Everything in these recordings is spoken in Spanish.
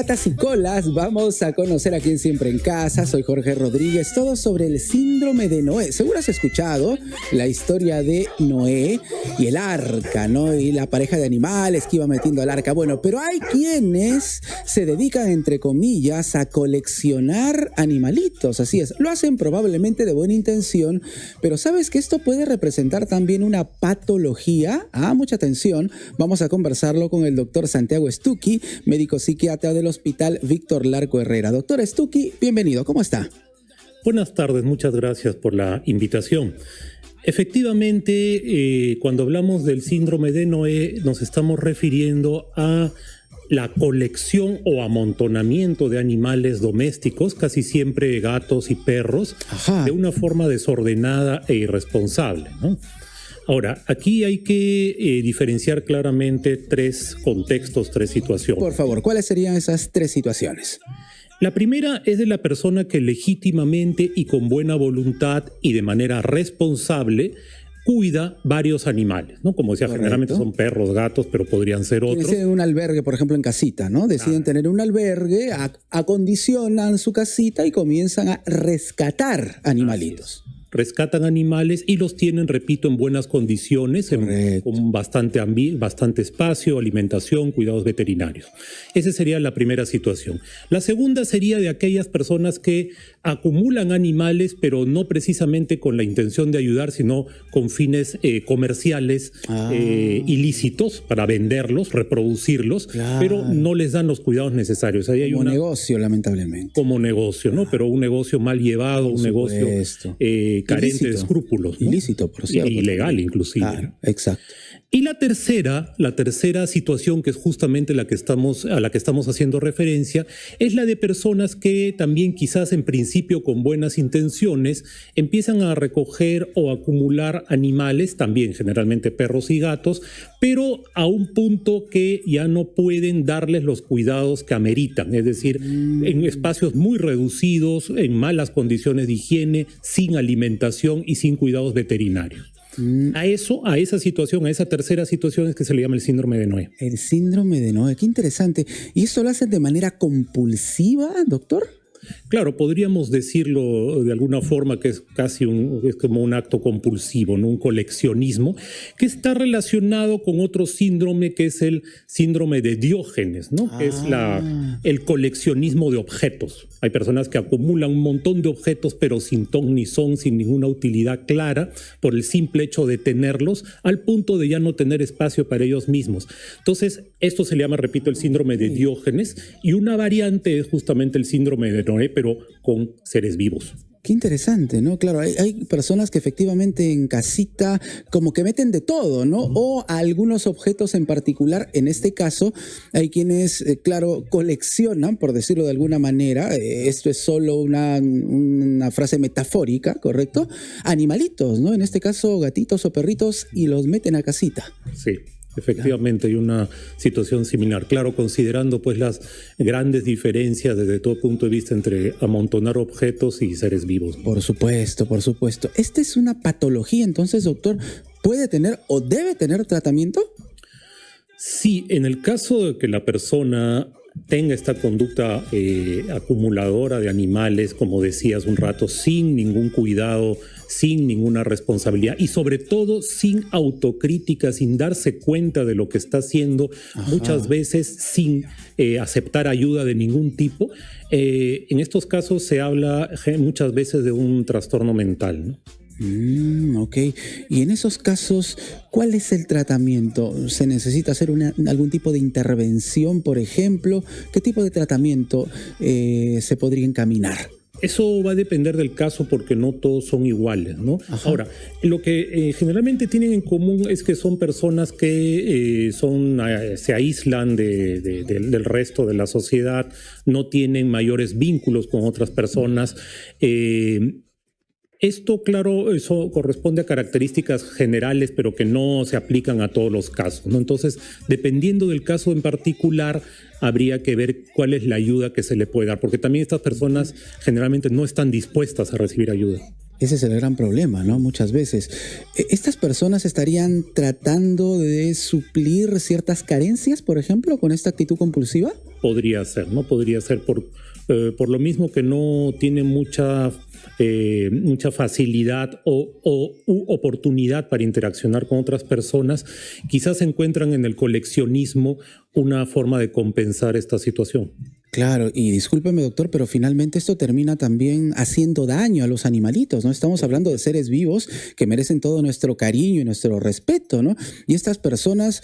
Patas y colas, vamos a conocer aquí en Siempre en Casa. Soy Jorge Rodríguez, todo sobre el síndrome de Noé. Seguro has escuchado la historia de Noé y el arca, ¿no? Y la pareja de animales que iba metiendo al arca. Bueno, pero hay quienes se dedican, entre comillas, a coleccionar animalitos. Así es, lo hacen probablemente de buena intención, pero ¿sabes que esto puede representar también una patología? Mucha atención. Vamos a conversarlo con el doctor Santiago Stucchi, médico psiquiatra del Hospital Víctor Larco Herrera. Doctor Stucchi, bienvenido. ¿Cómo está? Buenas tardes, muchas gracias por la invitación. Efectivamente, cuando hablamos del síndrome de Noé, nos estamos refiriendo a la colección o amontonamiento de animales domésticos, casi siempre gatos y perros, de una forma desordenada e irresponsable, ¿no? Ahora, aquí hay que diferenciar claramente tres contextos, tres situaciones. Por favor, ¿cuáles serían esas tres situaciones? La primera es de la persona que legítimamente y con buena voluntad y de manera responsable cuida varios animales, ¿no? Como decía, correcto, generalmente son perros, gatos, pero podrían ser otros. Tienen un albergue, por ejemplo, en casita, ¿no? Deciden tener un albergue, acondicionan su casita y comienzan a rescatar animalitos. Rescatan animales y los tienen, repito, en buenas condiciones, con bastante espacio, alimentación, cuidados veterinarios. Esa sería la primera situación. La segunda sería de aquellas personas que acumulan animales, pero no precisamente con la intención de ayudar, sino con fines comerciales ilícitos para venderlos, reproducirlos, pero no les dan los cuidados necesarios. Ahí hay como negocio, lamentablemente. Como negocio, ¿no? Pero un negocio mal llevado, un negocio carente ilícito, de escrúpulos, ¿no? Ilícito, por cierto. Ilegal, inclusive. Claro, exacto. Y la tercera situación, que es justamente a la que estamos haciendo referencia, es la de personas que también quizás en principio con buenas intenciones empiezan a recoger o acumular animales, también generalmente perros y gatos, pero a un punto que ya no pueden darles los cuidados que ameritan, es decir, en espacios muy reducidos, en malas condiciones de higiene, sin alimentación y sin cuidados veterinarios. A esa situación, a esa tercera situación es que se le llama el síndrome de Noé. El síndrome de Noé, qué interesante. ¿Y eso lo hacen de manera compulsiva, doctor? Claro, podríamos decirlo de alguna forma que es es como un acto compulsivo, ¿no? Un coleccionismo que está relacionado con otro síndrome que es el síndrome de Diógenes, ¿no? Que es el coleccionismo de objetos. Hay personas que acumulan un montón de objetos pero sin ton ni son, sin ninguna utilidad clara, por el simple hecho de tenerlos, al punto de ya no tener espacio para ellos mismos. Entonces, esto se le llama, repito, el síndrome de Diógenes, y una variante es justamente el síndrome de Noé, pero con seres vivos. Qué interesante, ¿no? Claro, hay personas que efectivamente en casita como que meten de todo, ¿no? O algunos objetos en particular. En este caso, hay quienes, claro, coleccionan, por decirlo de alguna manera, esto es solo una frase metafórica, ¿correcto? Animalitos, ¿no? En este caso, gatitos o perritos, y los meten a casita. Sí. Efectivamente, hay una situación similar. Claro, considerando pues las grandes diferencias desde todo punto de vista entre amontonar objetos y seres vivos. Por supuesto, por supuesto. ¿Esta es una patología, entonces, doctor? ¿Puede tener o debe tener tratamiento? Sí, en el caso de que la persona tenga esta conducta acumuladora de animales, como decías un rato, sin ningún cuidado, sin ninguna responsabilidad y sobre todo sin autocrítica, sin darse cuenta de lo que está haciendo, muchas veces sin aceptar ayuda de ningún tipo. En estos casos se habla muchas veces de un trastorno mental, ¿no? Ok. Y en esos casos, ¿cuál es el tratamiento? ¿Se necesita hacer algún tipo de intervención, por ejemplo? ¿Qué tipo de tratamiento se podría encaminar? Eso va a depender del caso porque no todos son iguales, ¿no? Ahora, lo que generalmente tienen en común es que son personas que se aíslan del resto de la sociedad, no tienen mayores vínculos con otras personas. Esto, claro, eso corresponde a características generales, pero que no se aplican a todos los casos, ¿no? Entonces, dependiendo del caso en particular, habría que ver cuál es la ayuda que se le puede dar, porque también estas personas generalmente no están dispuestas a recibir ayuda. Ese es el gran problema, ¿no? Muchas veces. ¿Estas personas estarían tratando de suplir ciertas carencias, por ejemplo, con esta actitud compulsiva? Podría ser, ¿no? Podría ser por lo mismo que no tiene mucha facilidad u oportunidad para interaccionar con otras personas, quizás encuentran en el coleccionismo una forma de compensar esta situación. Claro, y discúlpeme, doctor, pero finalmente esto termina también haciendo daño a los animalitos, ¿no? Estamos hablando de seres vivos que merecen todo nuestro cariño y nuestro respeto, ¿no? Y estas personas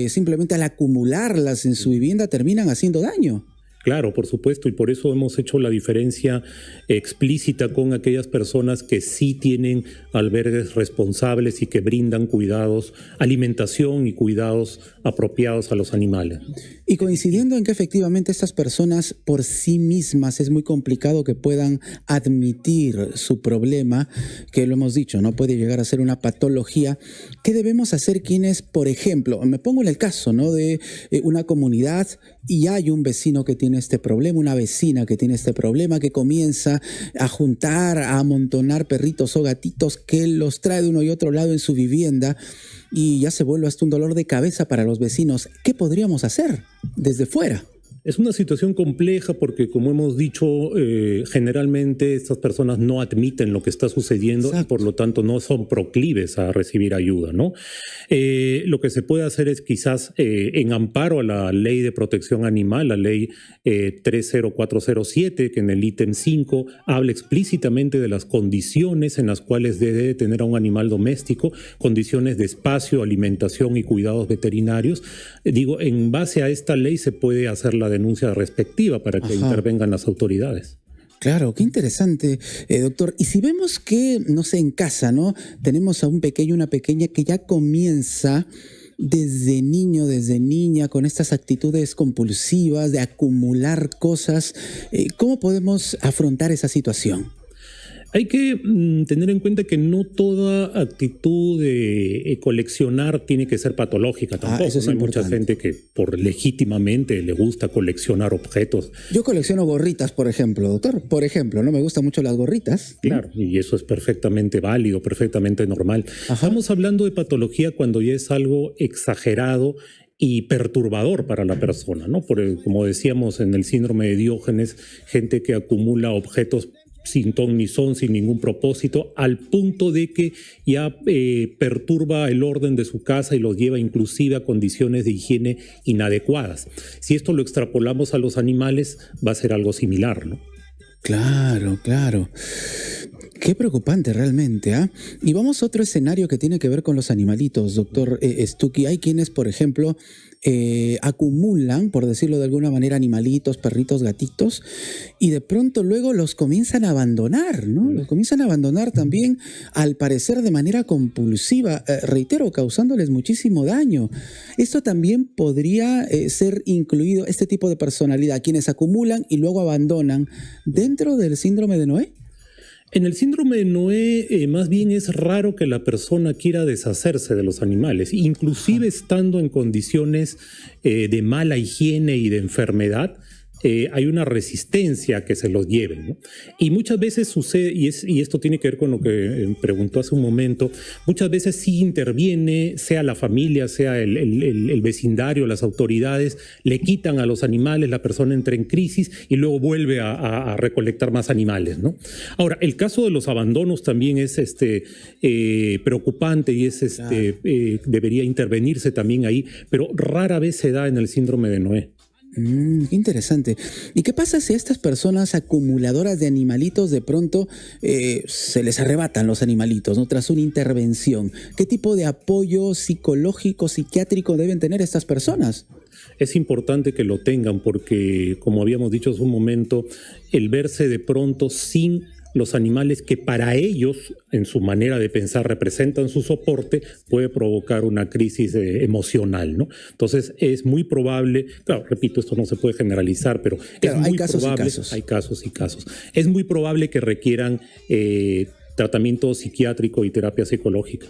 simplemente al acumularlas en su vivienda terminan haciendo daño. Claro, por supuesto, y por eso hemos hecho la diferencia explícita con aquellas personas que sí tienen albergues responsables y que brindan cuidados, alimentación y cuidados apropiados a los animales. Y coincidiendo en que efectivamente estas personas por sí mismas es muy complicado que puedan admitir su problema, que lo hemos dicho, no puede llegar a ser una patología. ¿Qué debemos hacer quienes, por ejemplo, me pongo en el caso, ¿no?, de una comunidad y hay un vecino que tiene este problema, una vecina que tiene este problema, que comienza a juntar, a amontonar perritos o gatitos, que los trae de uno y otro lado en su vivienda y ya se vuelve hasta un dolor de cabeza para los vecinos? ¿Qué podríamos hacer desde fuera? Es una situación compleja porque, como hemos dicho, generalmente estas personas no admiten lo que está sucediendo. Exacto. Y por lo tanto no son proclives a recibir ayuda, ¿no? Lo que se puede hacer es quizás en amparo a la Ley de Protección Animal, la Ley 30407, que en el ítem 5 habla explícitamente de las condiciones en las cuales debe tener a un animal doméstico, condiciones de espacio, alimentación y cuidados veterinarios. Digo, en base a esta ley se puede hacer la denuncia respectiva para que intervengan las autoridades. Claro, qué interesante, doctor. Y si vemos que, no sé, en casa, ¿no?, tenemos a un pequeño, una pequeña que ya comienza desde niño, desde niña, con estas actitudes compulsivas de acumular cosas, ¿cómo podemos afrontar esa situación? Hay que tener en cuenta que no toda actitud de coleccionar tiene que ser patológica tampoco. Eso es Hay mucha gente que legítimamente le gusta coleccionar objetos. Yo colecciono gorritas, por ejemplo, doctor. Por ejemplo, ¿no? Me gustan mucho las gorritas. Claro, y eso es perfectamente válido, perfectamente normal. Estamos hablando de patología cuando ya es algo exagerado y perturbador para la persona, ¿no? Como decíamos en el síndrome de Diógenes, gente que acumula objetos sin ton ni son, sin ningún propósito, al punto de que ya perturba el orden de su casa y los lleva inclusive a condiciones de higiene inadecuadas. Si esto lo extrapolamos a los animales, va a ser algo similar, ¿no? Claro, claro. Qué preocupante realmente, ¿ah? Y vamos a otro escenario que tiene que ver con los animalitos, doctor Stucky. Hay quienes, por ejemplo, acumulan, por decirlo de alguna manera, animalitos, perritos, gatitos, y de pronto luego los comienzan a abandonar, ¿no? Los comienzan a abandonar también, al parecer de manera compulsiva, reitero, causándoles muchísimo daño. Esto también podría ser incluido, este tipo de personalidad, quienes acumulan y luego abandonan, dentro del síndrome de Noé. En el síndrome de Noé, más bien es raro que la persona quiera deshacerse de los animales, inclusive estando en condiciones de mala higiene y de enfermedad. Hay una resistencia a que se los lleven, ¿no? Y muchas veces sucede, y esto tiene que ver con lo que preguntó hace un momento, muchas veces sí interviene, sea la familia, sea el vecindario, las autoridades, le quitan a los animales, la persona entra en crisis y luego vuelve a recolectar más animales, ¿no? Ahora, el caso de los abandonos también es preocupante y debería intervenirse también ahí, pero rara vez se da en el síndrome de Noé. Qué interesante. ¿Y qué pasa si a estas personas acumuladoras de animalitos de pronto se les arrebatan los animalitos, ¿no?, tras una intervención? ¿Qué tipo de apoyo psicológico, psiquiátrico deben tener estas personas? Es importante que lo tengan porque, como habíamos dicho hace un momento, el verse de pronto sin los animales que para ellos, en su manera de pensar, representan su soporte, puede provocar una crisis emocional, ¿no? Entonces es muy probable, claro, repito, esto no se puede generalizar, pero claro, es muy probable, hay casos y casos. Es muy probable que requieran tratamiento psiquiátrico y terapia psicológica.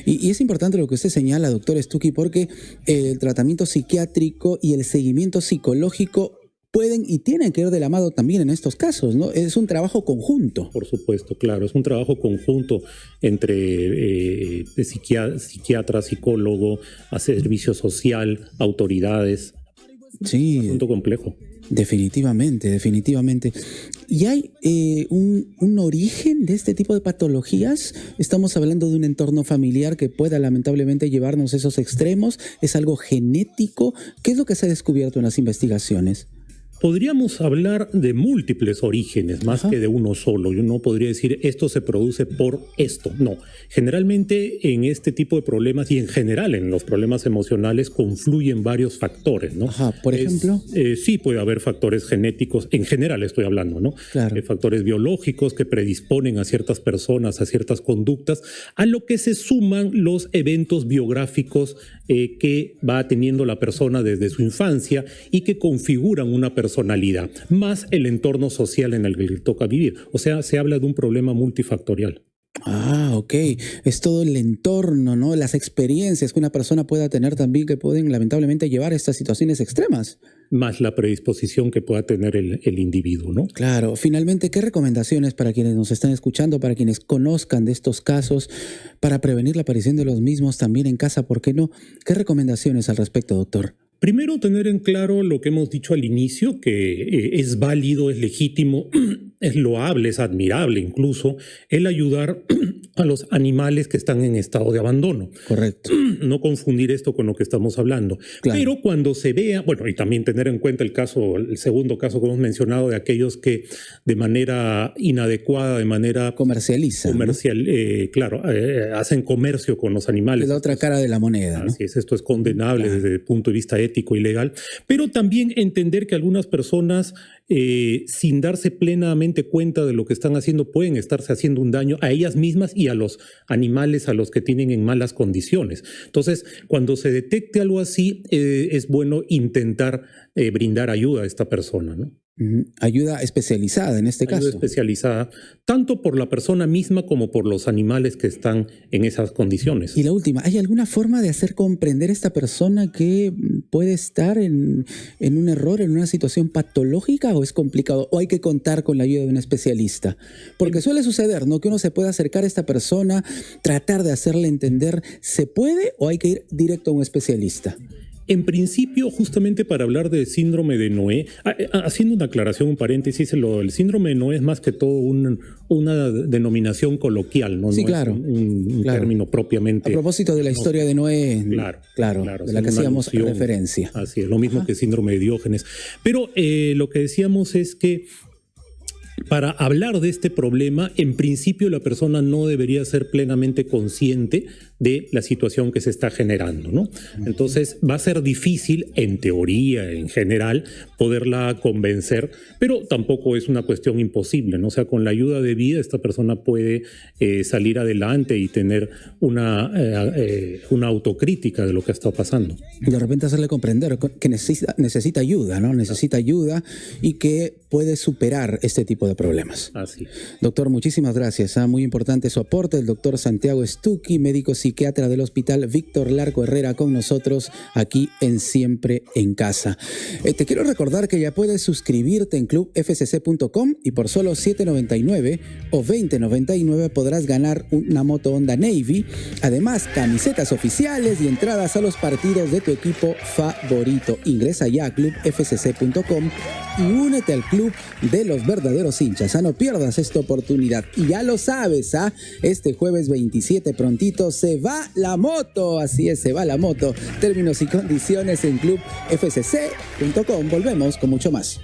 Y es importante lo que usted señala, doctor Stucky, porque el tratamiento psiquiátrico y el seguimiento psicológico pueden y tienen que ir de la mano también en estos casos, ¿no? Es un trabajo conjunto. Por supuesto, claro, es un trabajo conjunto entre psiquiatra, psicólogo, servicio social, autoridades. Sí. Un asunto complejo. Definitivamente, definitivamente. ¿Y hay un origen de este tipo de patologías? ¿Estamos hablando de un entorno familiar que pueda lamentablemente llevarnos a esos extremos? ¿Es algo genético? ¿Qué es lo que se ha descubierto en las investigaciones? Podríamos hablar de múltiples orígenes, más que de uno solo. Yo no podría decir esto se produce por esto. No. Generalmente en este tipo de problemas y en general en los problemas emocionales confluyen varios factores, ¿no? Ajá, por ejemplo. Sí puede haber factores genéticos, en general estoy hablando, ¿no? Claro. Factores biológicos que predisponen a ciertas personas a ciertas conductas, a lo que se suman los eventos biográficos que va teniendo la persona desde su infancia y que configuran una personalidad, más el entorno social en el que le toca vivir. O sea, se habla de un problema multifactorial. Ah, ok. Es todo el entorno, ¿no? Las experiencias que una persona pueda tener también que pueden lamentablemente llevar a estas situaciones extremas. Más la predisposición que pueda tener el individuo, ¿no? Claro. Finalmente, ¿qué recomendaciones para quienes nos están escuchando, para quienes conozcan de estos casos, para prevenir la aparición de los mismos también en casa? ¿Por qué no? ¿Qué recomendaciones al respecto, doctor? Primero, tener en claro lo que hemos dicho al inicio, que es válido, es legítimo, es loable, es admirable incluso, el ayudar a los animales que están en estado de abandono. Correcto. No confundir esto con lo que estamos hablando. Claro. Pero cuando se vea, bueno, y también tener en cuenta el segundo caso que hemos mencionado, de aquellos que de manera inadecuada, de manera comercial, ¿no? Claro, hacen comercio con los animales. Es la otra cara de la moneda, ¿no? Así es, esto es condenable desde el punto de vista ético y legal, pero también entender que algunas personas, sin darse plenamente cuenta de lo que están haciendo, pueden estarse haciendo un daño a ellas mismas y a los animales a los que tienen en malas condiciones. Entonces, cuando se detecte algo así, es bueno intentar brindar ayuda a esta persona, ¿no? Ayuda especializada en este caso. Ayuda especializada, tanto por la persona misma como por los animales que están en esas condiciones. Y la última, ¿hay alguna forma de hacer comprender a esta persona que puede estar en un error, en una situación patológica, o es complicado? ¿O hay que contar con la ayuda de un especialista? Porque suele suceder, ¿no? Que uno se puede acercar a esta persona, tratar de hacerle entender, ¿se puede o hay que ir directo a un especialista? En principio, justamente para hablar del síndrome de Noé, haciendo una aclaración, un paréntesis, el síndrome de Noé es más que todo una denominación coloquial, ¿no? Sí, no claro. Es un término propiamente. A propósito de la historia de Noé, claro, de la que hacíamos referencia. Así es, lo mismo que síndrome de Diógenes. Pero lo que decíamos es que para hablar de este problema, en principio la persona no debería ser plenamente consciente de la situación que se está generando, ¿no? Entonces va a ser difícil, en teoría, en general, poderla convencer, pero tampoco es una cuestión imposible, ¿no? O sea, con la ayuda debida esta persona puede salir adelante y tener una autocrítica de lo que está pasando. De repente hacerle comprender que necesita ayuda, ¿no? Necesita ayuda y que puede superar este tipo de problemas. Así. Doctor, muchísimas gracias. Muy importante su aporte. El doctor Santiago Stucchi, médico psiquiatra del Hospital Víctor Larco Herrera, con nosotros aquí en Siempre en Casa. Te quiero recordar que ya puedes suscribirte en clubfcc.com y por solo $7.99 o $20.99 podrás ganar una moto Honda Navy. Además, camisetas oficiales y entradas a los partidos de tu equipo favorito. Ingresa ya a clubfcc.com y únete al club de los verdaderos hinchas. No pierdas esta oportunidad. Y ya lo sabes, este jueves 27 prontito se va la moto. Así es, se va la moto. Términos y condiciones en clubfcc.com. Volvemos con mucho más.